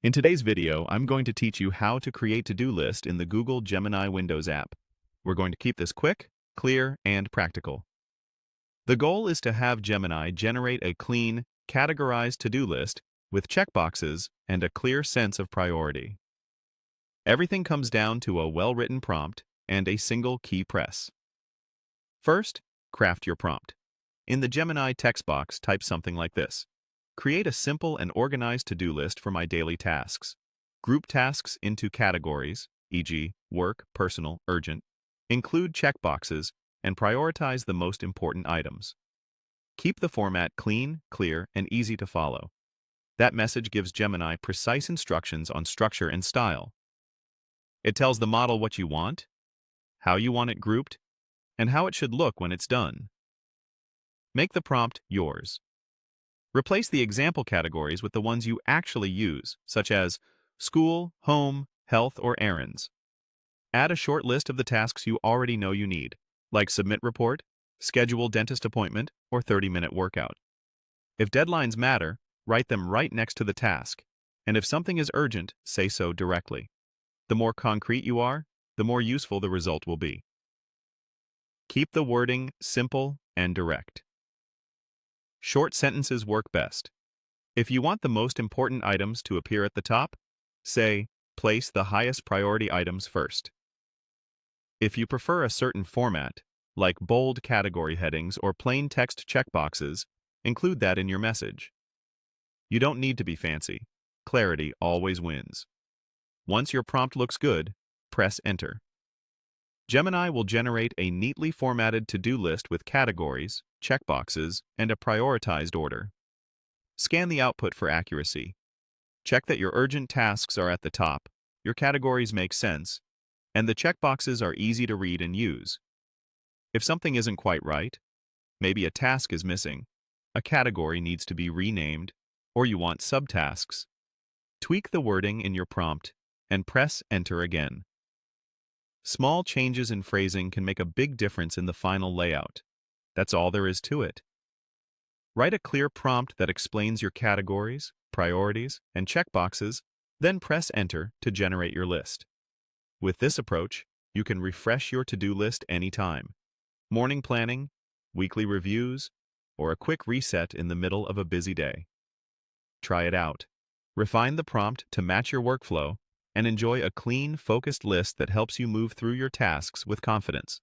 In today's video, I'm going to teach you how to create to-do list in the Google Gemini Windows app. We're going to keep this quick, clear, and practical. The goal is to have Gemini generate a clean, categorized to-do list with checkboxes and a clear sense of priority. Everything comes down to a well-written prompt and a single key press. First, craft your prompt. In the Gemini text box, type something like this. Create a simple and organized to-do list for my daily tasks. Group tasks into categories, e.g., work, personal, urgent. Include checkboxes and prioritize the most important items. Keep the format clean, clear, and easy to follow. That message gives Gemini precise instructions on structure and style. It tells the model what you want, how you want it grouped, and how it should look when it's done. Make the prompt yours. Replace the example categories with the ones you actually use, such as school, home, health, or errands. Add a short list of the tasks you already know you need, like submit report, schedule dentist appointment, or 30-minute workout. If deadlines matter, write them right next to the task, and if something is urgent, say so directly. The more concrete you are, the more useful the result will be. Keep the wording simple and direct. Short sentences work best. If you want the most important items to appear at the top, say, place the highest priority items first. If you prefer a certain format, like bold category headings or plain text checkboxes, include that in your message. You don't need to be fancy. Clarity always wins. Once your prompt looks good, press Enter. Gemini will generate a neatly formatted to-do list with categories, checkboxes, and a prioritized order. Scan the output for accuracy. Check that your urgent tasks are at the top, your categories make sense, and the checkboxes are easy to read and use. If something isn't quite right, maybe a task is missing, a category needs to be renamed, or you want subtasks, tweak the wording in your prompt and press Enter again. Small changes in phrasing can make a big difference in the final layout. That's all there is to it. Write a clear prompt that explains your categories, priorities, and checkboxes, then press Enter to generate your list. With this approach, you can refresh your to-do list anytime. Morning planning, weekly reviews, or a quick reset in the middle of a busy day. Try it out. Refine the prompt to match your workflow and enjoy a clean, focused list that helps you move through your tasks with confidence.